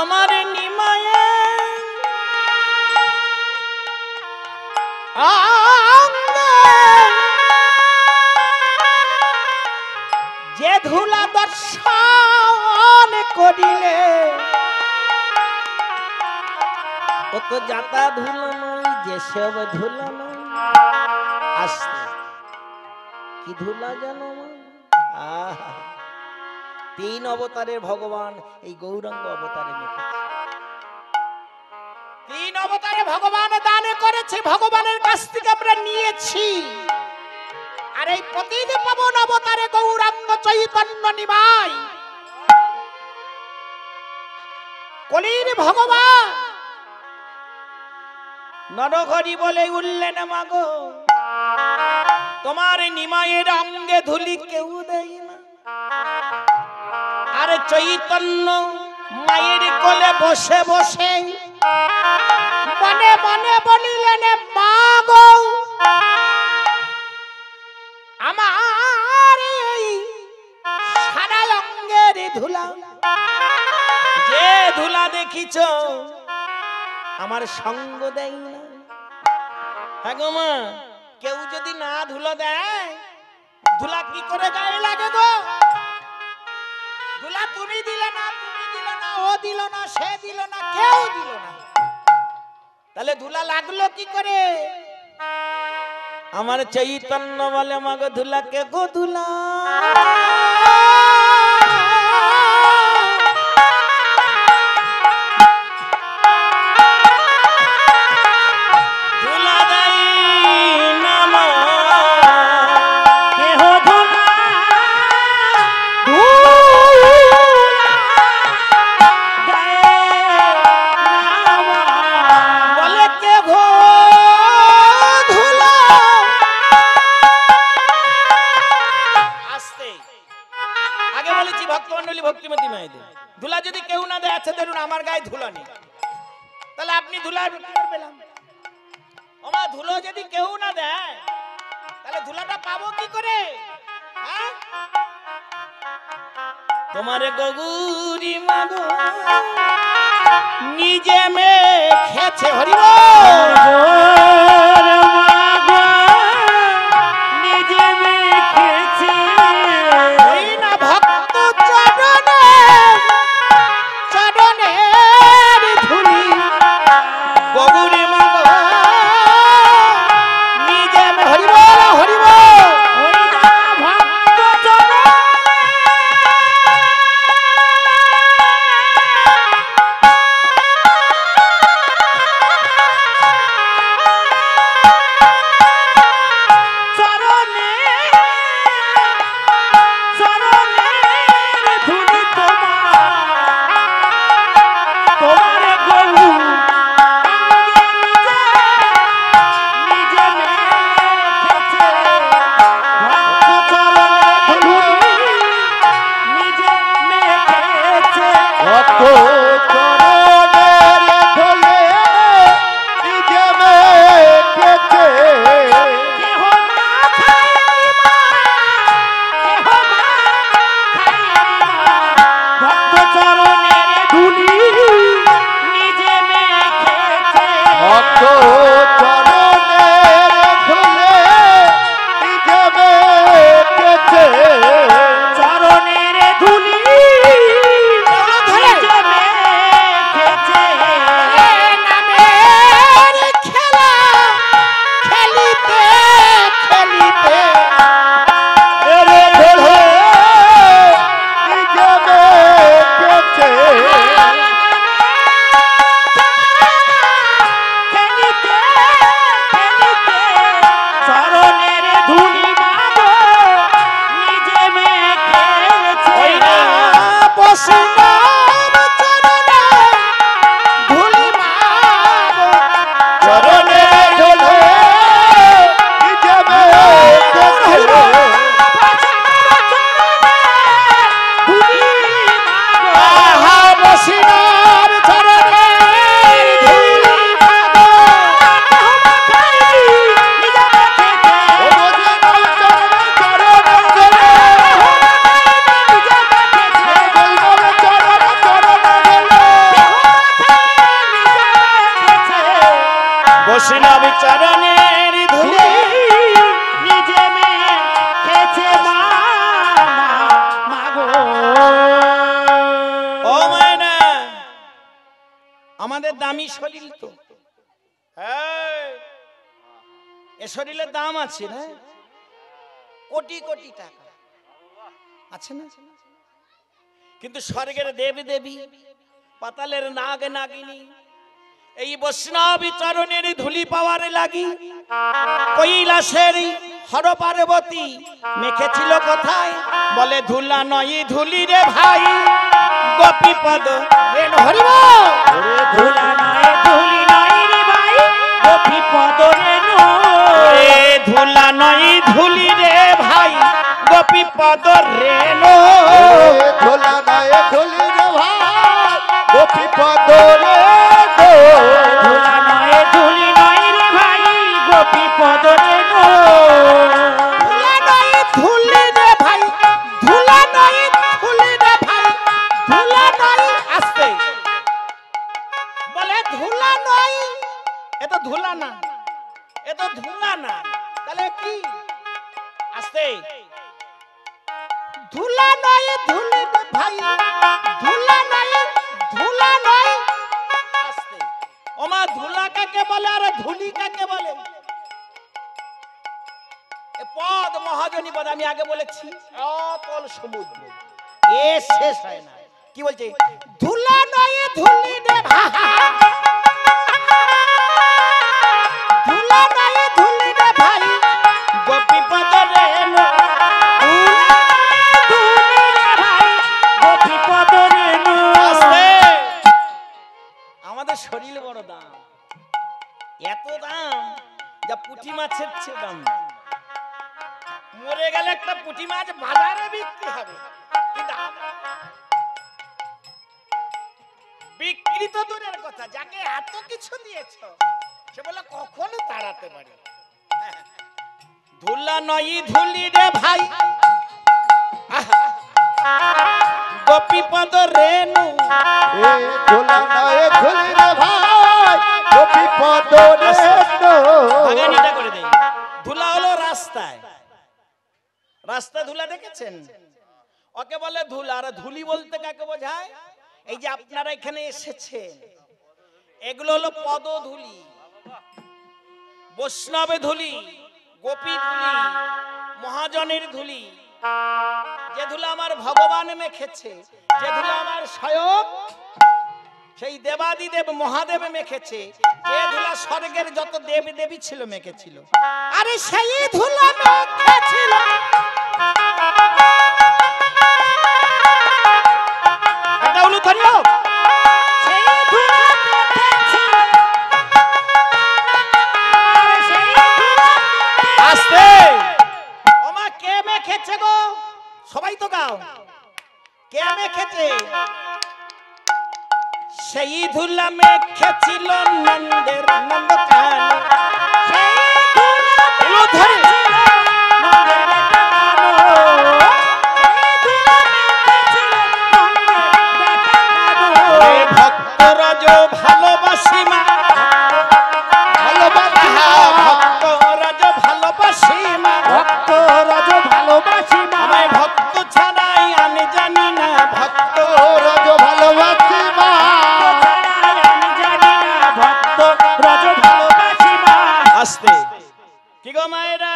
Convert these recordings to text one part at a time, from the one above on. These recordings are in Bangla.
তোমার নিমায়ে যে ধুলা দর্শন করিলে ও তো যাতা ধুলো নয়, যেসব ধুলো নয়। আসতে কি ধুলা জানো? তিন অবতারের ভগবান এই গৌরাঙ্গ অবতারে মেখেছে। তিন অবতারে ভগবান দান করেছে, ভগবানের কাছ থেকে আমরা নিয়েছি। আর এই প্রতিদিন পাবন অবতারে গৌরাঙ্গ চৈতন্য নিমাই কলির ভগবান নরহরি বলে উঠলেন, মাগো তোমার নিমাইয়ের অঙ্গে ধুলি কেউ দেয় না। আর চৈতন্য মায়ের কোলে বসে বসে মনে মনে বলিলেন, মাগো আমার এই সারা অঙ্গের ধুলা, যে ধুলা দেখিছ আমার সঙ্গ দেয় না। হ্যাঁ গো মা, কেউ যদি না ধুলো দেয়, ধুলা কি করে গায়ে লাগে গো? ধুলা তুমি দিলে না, তুমি দিলে না, ও দিল না, সে দিল না, কেউ দিল না, তাহলে ধুলা লাগলো কি করে? আমার চৈতন্য বলে, মাগো ধুলা কে গো? ধুলা ভক্তিমতী মায়েদের ধুলা যদি কেউ না দেয়, আচ্ছা ধরুন আমার গায়ে ধুলা নেই, তাহলে আপনি ধুলা পেলাম। ওমা ধুলো যদি কেউ না দেয়, তাহলে ধুলাটা পাবো কি করে? তোমারে গগুরি মাগো নিজে মেখেছে, হরিবল নিজে মেখেছে না ভক্ত চরণের ধুলি। গগুরি মাগো নিজে হরিবল হরিবল ভক্ত চরণ আমাদের দামি শরীর তো, হ্যাঁ এ শরীরের দাম আছে না, কোটি কোটি টাকা আছে না। কিন্তু স্বর্গের দেব দেবী, পাতালের নাগ নাগিনী এই বৈষ্ণবী চরণের ধুলি পাওয়ার লাগি কৈলাসের হর পার্বতী মেখেছিল কোথায়, বলে ধুলা নয় ধুলি রে ভাই গোপী পদ হরিব, ধুলা নয় ধুলি নয় রে ভাই গোপী পদ ধুলা নয় ধুলি রে ভাই গোপী পদ রেণু, ধুলা নয় ধুলি রে ভাই গোপী পদ রেণু, ধুলা নয় ধুলি নয় রে ভাই গোপী পদ ধুলা নয় ধুলি রে ভাই, ধুলা নয় ধুলি রে ভাই, ধুলা নয় আসতে বলে ধুলা নয়, এ তো ধুলা না, এ তো ধুলা না, তাহলে কি আসতে ধুলা নয় ধুলি রে ভাই, ধুলা নয় ধুলা নয় আসতে, ওমা ধুলা কাকে বলে আর ধুলি কাকে বলে? পদ মহাজনী পদ আমি আগে বলেছি অতল সমুদ্র, এ শেষ হয় না। কি বলছে ধুলা নয় ধুলি রে ভাই, ধুলা নয় ধুলি রে ভাই গোপী পদ রেণু, গোপী পদ রেণু। আমাদের শরীর বড় দাম, এত দাম যা পুঁটি মাছের চেয়ে দাম। মরে গেলে একটা পুঁটি মাছ বাজারে বিক্রি হবে, কিন্তু বিক্রি তো দূরের কথা, যাকে এত কিছু দিয়েছ সে বলে কখনো তাড়াতে পারে। ধুলা নয় ধুলি রে ভাই গোপী পদ রেণু, ধুলা নয় ধুলি রে ভাই গোপী পদ রেণু। বাগানিটা করে দেই। ধুলা হলো রাস্তায়, রাস্তা ধুলা দেখেছেন, ওকে বলে ধুলা। আর ধুলি বলতে কাকে বোঝায়? এই যে আপনারা এখানে এসেছেন এগুলো হলো পদধূলি, বৈষ্ণবে ধুলি, গোপী ধুলি, মহাজনের ধুলি। যে ধুলা আমার ভগবান মেখেছে, যে ধুলা আমার স্বয়ং সেই দেবাদিদেব মহাদেব মেখেছে, যে ধুলা স্বর্গের যত দেব দেবী ছিল মেখেছিল, আরে সেই ধুলা মেখেছিল এটা হলো ধন্য। আস্তে ওমা কে মেখেছে গো, সবাই তো গাও, কে মেখেছে? সেই ধুলা মেখেছিল নন্দের নন্দকান, ভক্ত রাজ ভালোবাসি মা, ভক্ত রাজ ভালোবাসি মা, ভক্ত রাজ ভালোবাসি মা, আমায় ভক্ত ছাড়াই আমি জানি না, ভক্ত রাজ ভালোবাসি মা, আমি জানি না, ভক্ত রাজ ভালোবাসি মা। আস্তে কি গো মায়েরা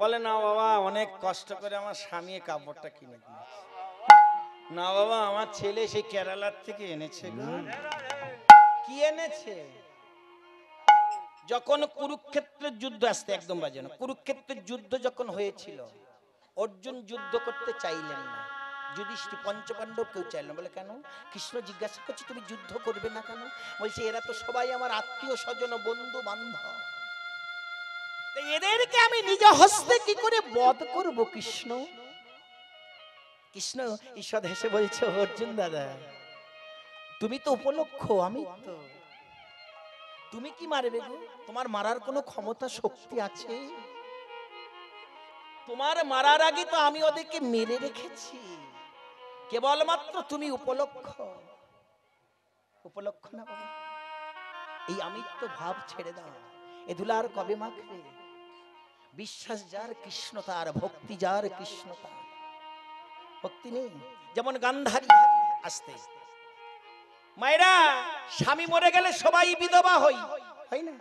বলে না বাবা অনেক কষ্ট করে আমার স্বামী কাপড়টা কিনে দিয়েছে, না বাবা আমার ছেলে সেই কেরালার থেকে এনেছে গো। কি এনেছে? যখন কুরুক্ষেত্রের যুদ্ধ, আসতে একদম বাজে না, কুরুক্ষেত্রের যুদ্ধ যখন হয়েছিল অর্জুন যুদ্ধ করতে চাইলেন না, যুধিষ্ঠির পঞ্চপাণ্ডব কেউ চাইল না। বলে কেন? কৃষ্ণ জিজ্ঞাসা করছে তুমি যুদ্ধ করবে না কেন? বলছে এরা তো সবাই আমার আত্মীয় স্বজন বন্ধু বান্ধব, এদেরকে আমি নিজ হস্তে কি করে বধ করব কৃষ্ণ? কৃষ্ণ ঈশ্বর হেসে বলছে অর্জুন দাদা তুমি তো উপলক্ষ, আমি তো, তুমি কি মারবে গো? তোমার মারার কোনো ক্ষমতা শক্তি আছে? তোমার মারার আগে তো আমি ওদেরকে মেরে রেখেছি, কেবলমাত্র তুমি উপলক্ষ। উপলক্ষ না বাবা, এই আমিত্ব ভাব ছেড়ে দাও। এ ধুলা আর কবে মাখবে? বিশ্বাস যার কৃষ্ণ তার, ভক্তি যার কৃষ্ণ তার। ভক্তি নেই যেমন গান্ধারী, আসতে মায়েরা স্বামী মরে গেলে সবাই বিধবা হই, হয় না?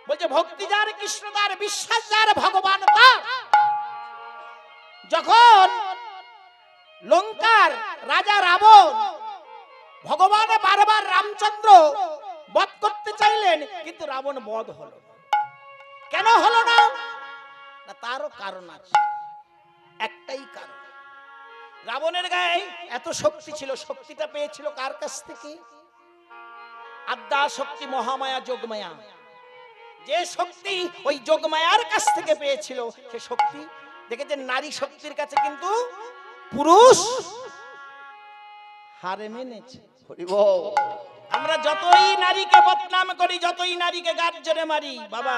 বলছে ভক্তি যার কৃষ্ণ তার, বিশ্বাস যার ভগবান তার। যখন লঙ্কার রাজা রাবণ ভগবানে বারবার রামচন্দ্র বধ করতে চাইলেন, কিন্তু রাবণ বধ হলো না। কেন হলো না? না, তারও কারণ আছে। একটাই কারণ, রাবণের গায়ে এত শক্তি ছিল, শক্তিটা পেয়েছিল কার কাছ থেকে? আদ্যা শক্তি, মহামায়া, যোগমায়া। যে শক্তি ওই যোগমায়ার কাছ থেকে পেয়েছিল, সে শক্তি দেখেছেন নারী শক্তির কাছে কিন্তু পুরুষ হারে মেনেছে। আমরা যতই নারীকে বদনাম করি, যতই নারীকে গার্জনে মারি, বাবা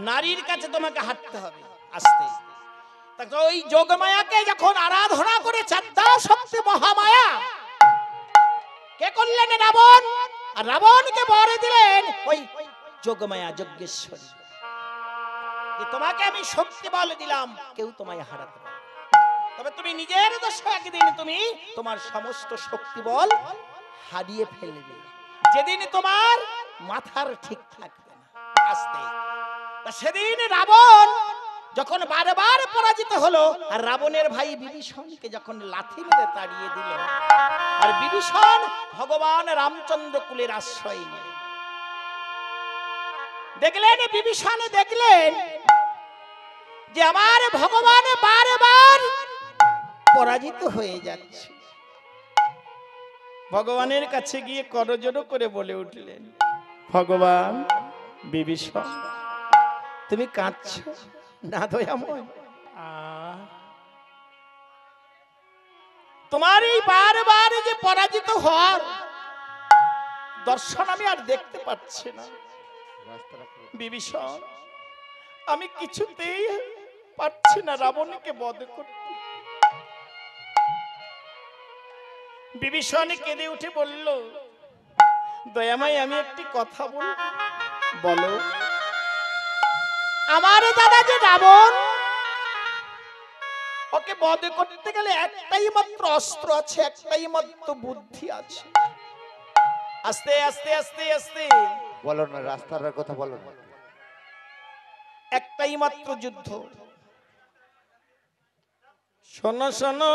নারীর কাছে তোমাকে হাঁটতে হবে আস্তে। ওই যোগমায়াকে যখন আরাধনা করে আদ্যা শক্তি মহামায়া, কে করলেন? রাবণ। আর রাবণকে বরে দিলেন ওই যোগমায়া, যজ্ঞেশ্বরী, তোমাকে আমি শক্তি বলে দিলাম, কেউ তোমায় হারাতে পারবে। তবে তুমি নিজের দোষে একদিন তুমি তোমার সমস্ত শক্তি বল হারিয়ে ফেলবে, যেদিন তোমার মাথার ঠিক থাকবে না। আস্তে সেদিন রাবণ যখন বারবার পরাজিত হলো, আর রাবণের ভাই বিভীষণকে যখন লাথি মেরে তাড়িয়ে দিল, আর বিভীষণ ভগবান রামচন্দ্র কুলের আশ্রয় নিলেন। দেখলেন বিভীষণ, দেখলেন যে আমার ভগবান বারবার পরাজিত হয়ে যাচ্ছে। ভগবানের কাছে গিয়ে করজোড়ো করে বলে উঠলেন, ভগবান বিভীষণ, তুমি কাঁদছো না দয়াময়? তোমার এই বারবার যে পরাজিত হওয়ার দর্শন আমি আর দেখতে পাচ্ছি না। বিভীষণ, আমি কিছুতেই পারছি না রাবণকে বধ করতে। বিভীষণ কেঁদে উঠে বলল, দয়াময় আমি একটি কথা বলবো। বলো। আমার দাদা যে রাবণ, ওকে বধ করতে গেলে একটাই মাত্র অস্ত্র আছে, একটাই মাত্র বুদ্ধি আছে। আস্তে আস্তে আস্তে আস্তে বলো না, রাস্তার কথা বলো না। একটাই মাত্র যুদ্ধ। শোনো শোনো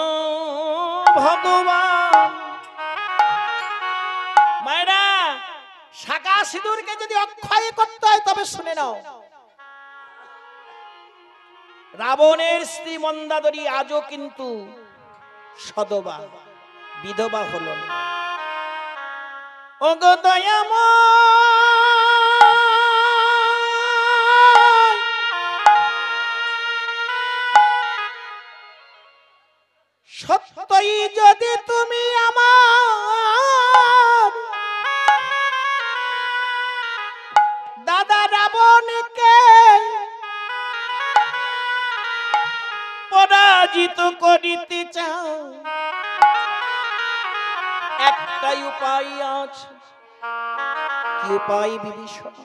ভগবান, মায়েরা শাখা সিঁদুরকে যদি অক্ষয় করতে হয় তবে শুনে নাও, রাবণের স্ত্রী মন্দাদরী আজও কিন্তু সদবা, বিধবা হল না। ওগো দয়াময়, সত্যই যদি তুমি আমার দাদা রাবণকে পরাজিত করিতে চাও, একটাই উপায় আছে। কি উপায় বিভীষণ?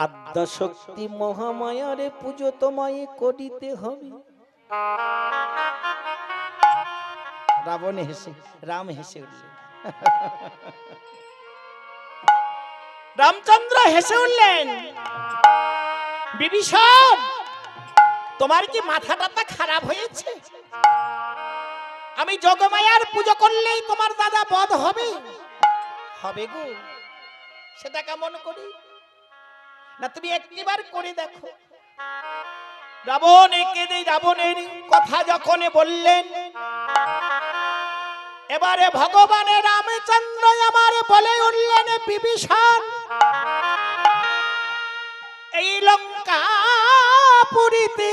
আদ্যা শক্তি মহামায়ারে পুজো তোমায় করিতে হবে। রাবণ হেসে, রাম হেসে উঠলেন, রামচন্দ্র হেসে উঠলেন, বিভীষণ তোমার কি মাথা টাথা খারাপ হয়েছে? আমি যোগমায়ার পুজো করলেই তোমার দাদা বধ হবে? হবে গো, সেটা কেমন করি? না তুমি একটিবার করে দেখো। রাবণ কেঁদে রাবণের কথা যখন বললেন, এবারে ভগবানের রামচন্দ্র আমার বলে উঠলেন, বিভীষণ এই লঙ্কা পুরীতে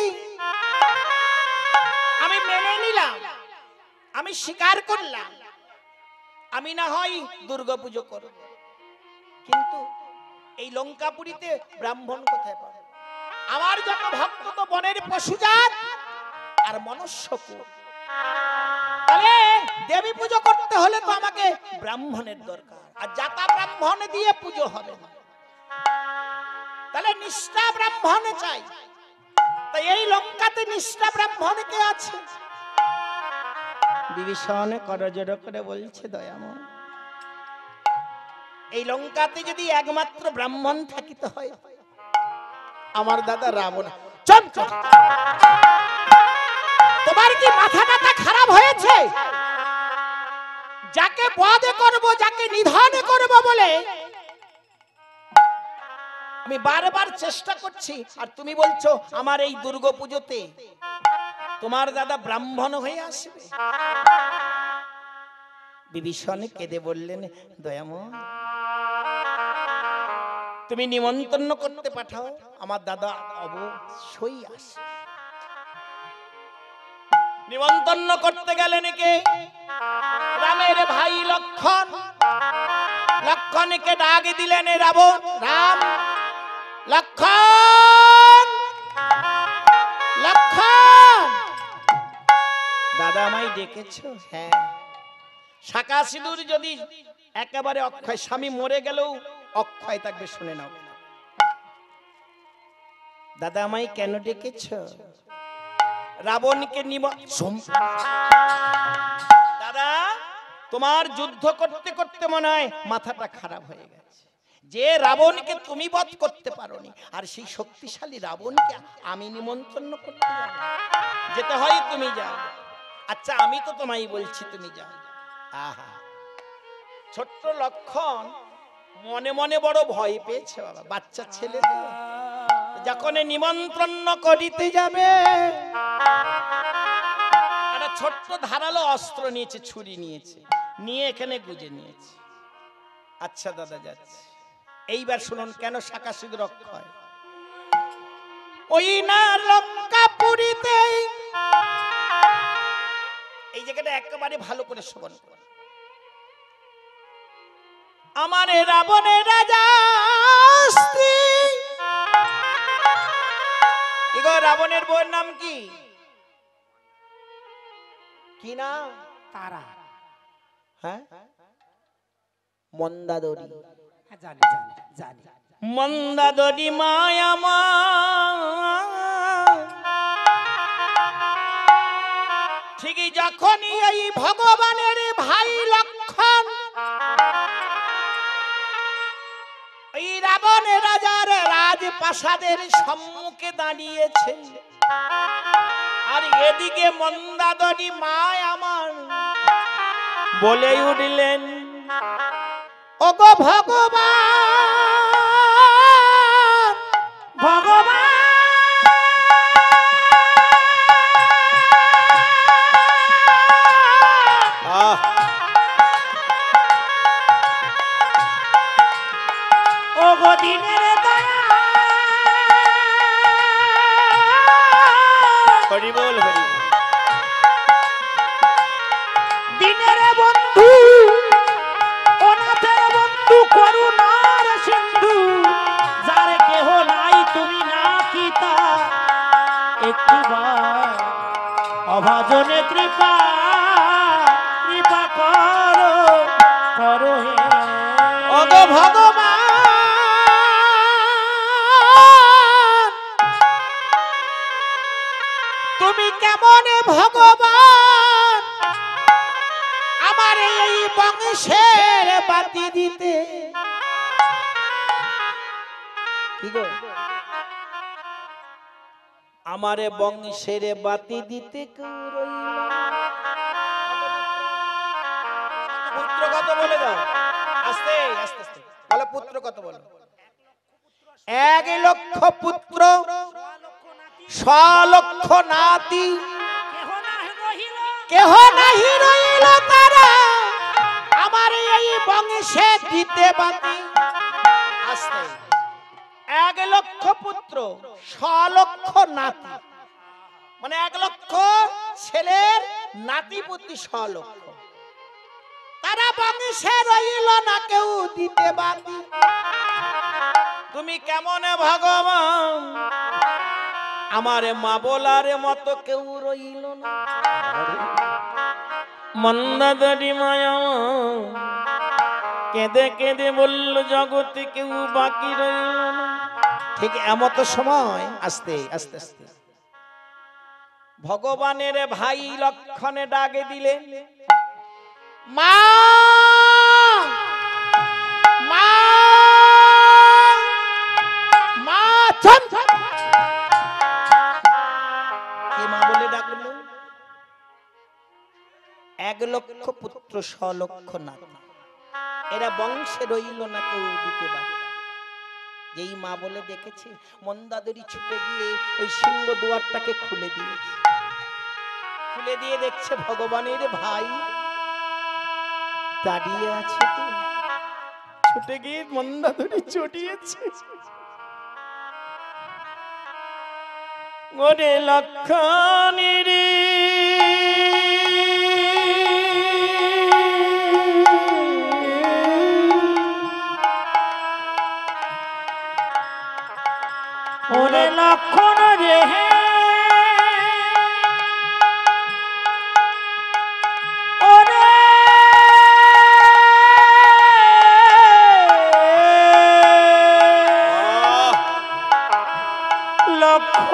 আমি মেনে নিলাম, আমি স্বীকার করলাম, আমি না হয় দুর্গা পুজো করব, কিন্তু এই লঙ্কাপুরীতে ব্রাহ্মণ কোথায় পাবে? আমার জন্য ভক্ত তো বনের পশুজাত আর মনুষ্যকুল। তাহলে দেবী পুজো করতে হলে তো আমাকে ব্রাহ্মণের দরকার, আর জাতা ব্রাহ্মণ দিয়ে পুজো হবে না। তাহলে নিষ্ঠা ব্রাহ্মণ চাই। তাই এই লঙ্কাতে নিষ্ঠা ব্রাহ্মণ কে আছে? বিভীষণ করজোড় করে বলছে, দয়াময়, এই লঙ্কাতে যদি একমাত্র ব্রাহ্মণ থাকিতে হয়, আমার দাদা রাবণ। চুপ চুপ। তোমার কি মাথা টাথা খারাপ হয়েছে? যাকে বধ করব, যাকে নিধন করব বলে আমি বারবার চেষ্টা করছি, আর তুমি বলছো আমার এই দুর্গাপুজোতে তোমার দাদা ব্রাহ্মণ হয়ে আসবে। বিভীষণ কেঁদে বললেন, দয়াময়, তুমি নিমন্ত্রণ করতে পাঠাও, আমার দাদা অবশ্যই আসবে। নিমন্ত্রণ করতে গেলেন কে? রামের ভাই লক্ষণ। লক্ষণকে ডাক দিলেন রাবণ, রাম, লক্ষণ, লক্ষণ, দাদা আমায় ডেকেছো? হ্যাঁ। শাঁখা সিঁদুর যদি একেবারে অক্ষয়, স্বামী মরে গেলেও অক্ষয় থাকবে, শুনে নাও। দাদা আমায় কেন ডেকেছো? রাবণকে দাদা, তোমার যুদ্ধ করতে করতে মনে হয় মাথাটা খারাপ হয়ে গেছে। যে রাবণকে তুমি বধ করতে পারোনি, আর সেই শক্তিশালী রাবণকে আমি নিমন্ত্রণ করতে যাব? যেতে হয় তুমি যাও। আচ্ছা, আমি তো তোমায় বলছি তুমি যাও। আহা, ছোট্ট লক্ষণ মনে মনে বড় ভয় পেয়েছে বাবা, বাচ্চা ছেলে তো। যখন নিমন্ত্রণ করিতে যাবে, একটা ছোট্ট ধারালো অস্ত্র নিয়েছে, ছুরি নিয়েছে, নিয়ে এখানে গুজে নিয়েছে। আচ্ছা দাদা, যাচ্ছে। এইবার শুনুন কেন শাঁখা সিঁদুর অক্ষয়। ওই না লঙ্কাপুরীতে, এই জায়গাটা একেবারে ভালো করে শ্রবণ করুন। আমার রাবণের রাজা স্ত্রী, এগো রাবণের বউর নাম কি? কি নাম? তারা। হ্যাঁ, মন্দাদরি। জানি জানি জানি। মন্দাদরি মায়া মা, ঠিকই যখনই এই ভগবানের ভাই লক্ষণ এই রাবণ রাজার রাজপ্রাসাদের সম্মুখে দাঁড়িয়েছে, আর এদিকে মন্দাদরি মা আমার বলে উঠলেন, ওগো ভগবান, ভগবান, ওগো দিনের দয়া, হরি বল, হরি বল। দিনের বন্ধু, অনাথের বন্ধু, করুণার সিন্ধু, যার কেহ নাই তুমি না কি তা, একটিবার অভাজনে কৃপা, কৃপা করো, করো হে। ওগো ভগবান, তুমি কেমন ভগবান, আমার এই বংশের বাতি দিতে? কি গো, আমারে বংশের বাতি দিতে কেউ রইল না। পুত্র কত বলে দাও, আস্তে আস্তে আস্তে বলো, পুত্র কত বলো? 1 লক্ষ পুত্র, 100 লক্ষ নাতি, কেহ নাহি রইল তারা, আমার এই বংশে দিতে বাতি। আস্তে, 1 লক্ষ পুত্র, 100 লক্ষ নাতি, মানে 1 লক্ষ ছেলের নাতি পুত্র 100 লক্ষ, তারা বংশে রইল না কেউ দিতে বাতি। তুমি কেমন ভগবান, আমার মা বলার মতো কেউ রইল না। মন্দাদরি মায়া কেঁদে কেঁদে বলল, জগতে কেউ বাকি রইল না। ঠিক এমত সময় আস্তে আস্তে আস্তে ভগবানের ভাই লক্ষণে ডাকে দিলেন, মা মা মা, চল। কে মা বলে ডাকলো? 1,00,000 পুত্র 100,00,000 নাতি, এরা বংশে রইল না কেউ দিতে পারে। যেই মা বলে ডেকেছে, মন্দাদরি ছুটে গিয়ে ওই সিংহ দুয়ারটাকে খুলে দিয়েছে। খুলে দিয়ে দেখছে ভগবানের ভাই দাঁড়িয়ে আছে। ছুটে গিয়ে মন্দাদরি চটিয়েছে, ওরে লক্ষণের ওরে লক্ষণ রে, ওরে লক্ষ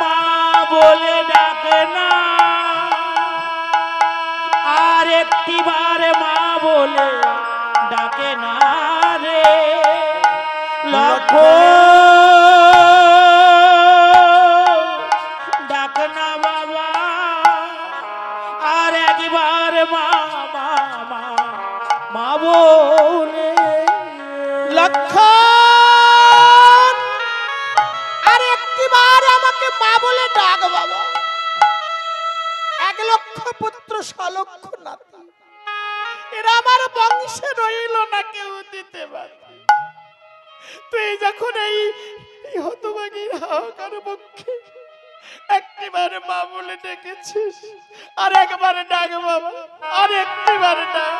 মা বলে ডাকে না, আর একটিবার মা বলে ডাকে না রে লক্ষ, ডাক না বাবা, আর একবার মা মা মা মা বলে। লক্ষণ, আর একটিবার আমাকে মা বলে ডাক বাবা। 1,00,000 পুত্র 100,00,000 নাতি, এরা আমার বংশে রইল না কেউ দিতে পারে। তুই যখন এই হতভাগীর হাহাকার পক্ষে একটিবার মা বলে ডেকেছিস, আর একবার ডাক বাবা, আর একটিবার ডাক।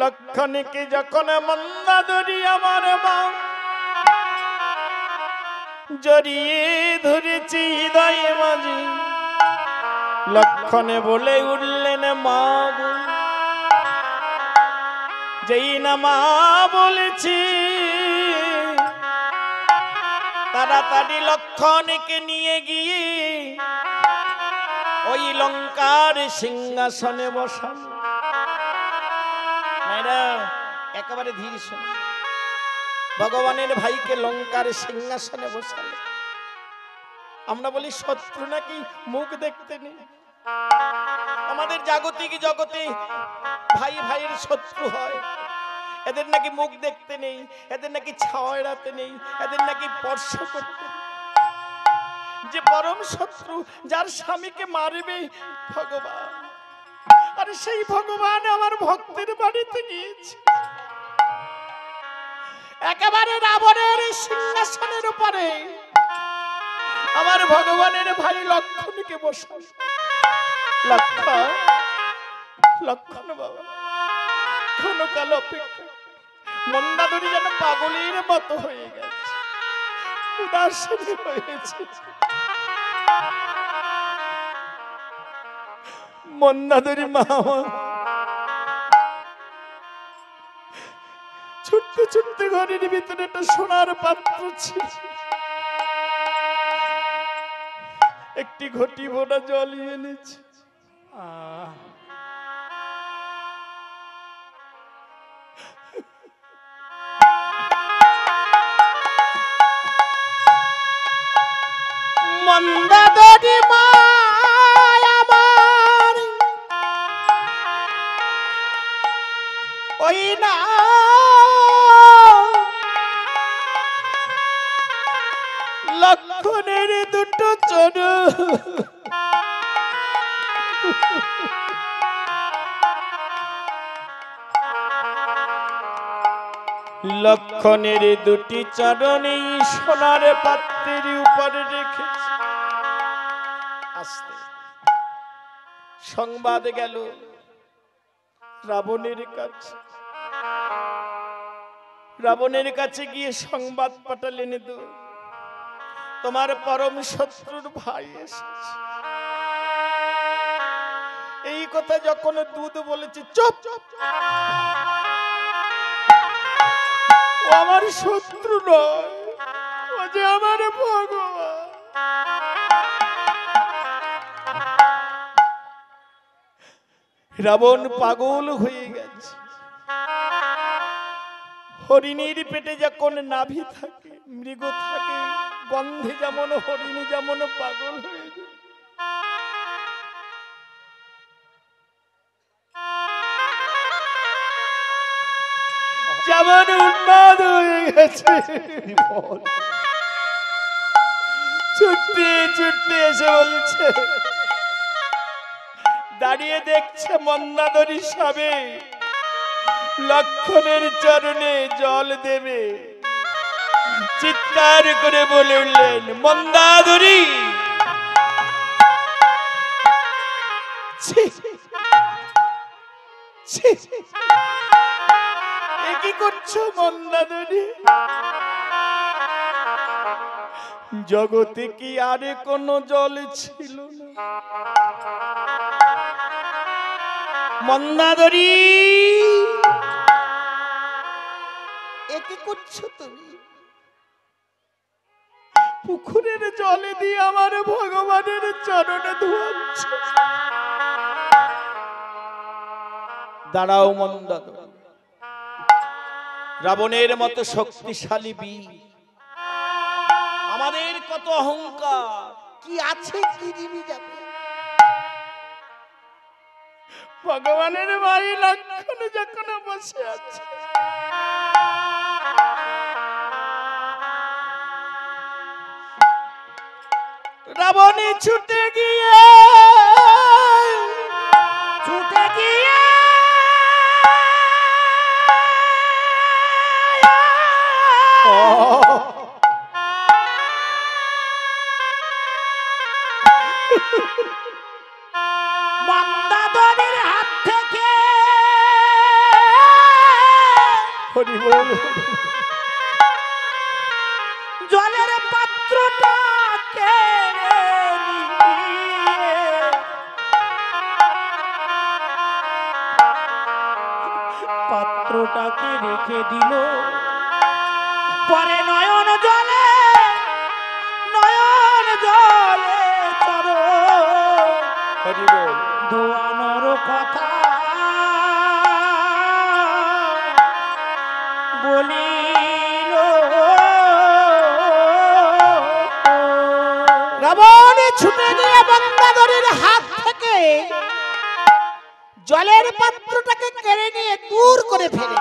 লক্ষণীকে যখন মন্দাদরি আমার মা জড়িয়ে ধরেছি হৃদয়ে মাঝে, লক্ষণে বলে উঠলেন মা গো। যেই না মা বলেছি, তাড়াতাড়ি লক্ষণকে নিয়ে গিয়ে ওই লঙ্কার সিংহাসনে বসান। একেবারে ধীর শোন, ভগবানের ভাইকে লঙ্কার সিংহাসনে বসালে। আমরা বলি শত্রু নাকি মুখ দেখতে নেই। আমাদের জাগতিক জগতে ভাই ভাইয়ের শত্রু হয়, এদের নাকি মুখ দেখতে নেই, এদের নাকি ছাওয়া এড়াতে নেই, এদের নাকি স্পর্শ করতে নেই। যে পরম শত্রু, যার স্বামীকে মারবে ভগবান, আর সেই ভগবান আমার ভক্তের বাড়িতে গিয়েছে। একেবারে রাবণের সিংহাসনের উপরে আমার ভগবানের ভাই লক্ষণকে বসান। লক্ষণ, লক্ষণ বাবা, ক্ষণকাল অপেক্ষা। মন্দাদরি যেন পাগলের মতো হয়ে গেছে, উদাসীন হয়েছে। মন্দাদরি মা ছুটতে ছুটতে ঘরের ভিতরে একটা সোনার পাত্র ছিল, একটি ঘটি ভরা জল এনেছে। মন্দাদরি মা আমার ওই না লক্ষণের দুটো চরণ লক্ষণের দুটি চরণে সোনার পাত্রের উপরে রেখেছে। আস্তে সংবাদ গেল রাবণের কাছে। রাবণের কাছে গিয়ে সংবাদ পাঠালেন, তোমার পরম শত্রুর ভাই এসেছে। এই কথা যখন দুধ বলেছে চুপ, ও আমার শত্রু নয়, ও যে আমার ভগবান। রাবণ পাগল হয়ে গেছে। হরিণীর পেটে যখন নাভি থাকে, মৃগ থাকে, গন্ধে যেমন হরিণী যেমন পাগল হয়ে যায়, যেমন উন্মাদ হয়ে গেছে। ছুটতে ছুটতে এসে বলছে, দাঁড়িয়ে দেখছে মন্দাদরী সবে লক্ষণের চরণে জল দেবে, চিৎকার করে বলে উঠলেন, মন্দাদরী এ কি করছো মন্দাদরী? জগতে কি আরে কোনো জল ছিল না? মন্দাদরী এ কি করছো তুমি? পুকুরের জলে দিয়ে আমার ভগবানের চরণে ধোয়াচ্ছ। দাঁড়াও মন্দাদরী, রাবণের মতো শক্তিশালী বীর, আমাদের কত অহংকার, কি আছে কি দিবি যাবে? ভগবানের বাড়ি লক্ষণ যখন বসে আছে, রাবণী ছুটে গিয়ে মন্দাদরীর হাত থেকে জলের পাত্রটা কেড়ে নিয়ে পাত্রটাকে রেখে দিল। পরে নয়ন জলে চরণ দোয়ানোর কথা বলিল। রাবণ ছুটে গিয়ে মন্দাদরীর হাত থেকে জলের পাত্রটাকে কেড়ে নিয়ে দূর করে ফেলে।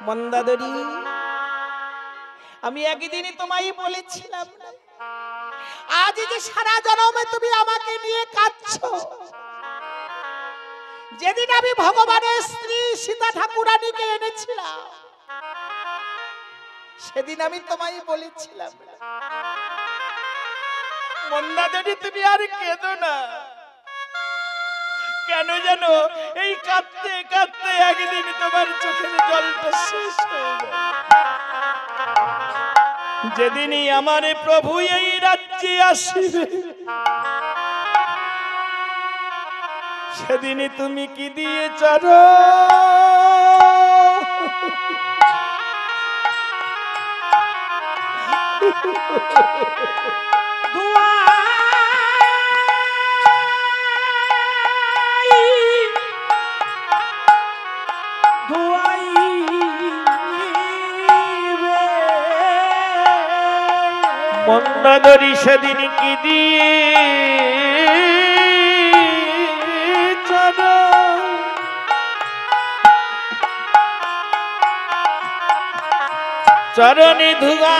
মন্দাদরী, আমি একদিনই তোমায় বলেছিলাম আজ যে সারা জন্মে তুমি আমাকে নিয়ে কাঁদছো, যেদিন আমি ভগবানের স্ত্রী সীতা ঠাকুরানীকে এনেছিলাম, সেদিন আমি তোমায় বলেছিলাম মন্দাদরী তুমি আর কেঁদো না। কেন জানো, এই কাঁদতে কাঁদতে একদিন তোমার চোখের জলটা শেষ হয়ে যাবে। যেদিনই আমার প্রভু এই রাজ্যে আসিবে, সেদিনই তুমি কি দিয়ে চলো মন্দাদরী সেদিন কি দিয়ে চরণে ধুয়া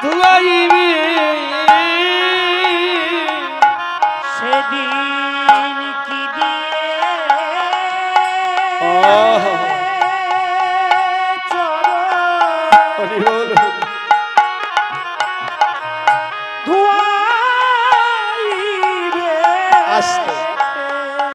ধুয়াইবে।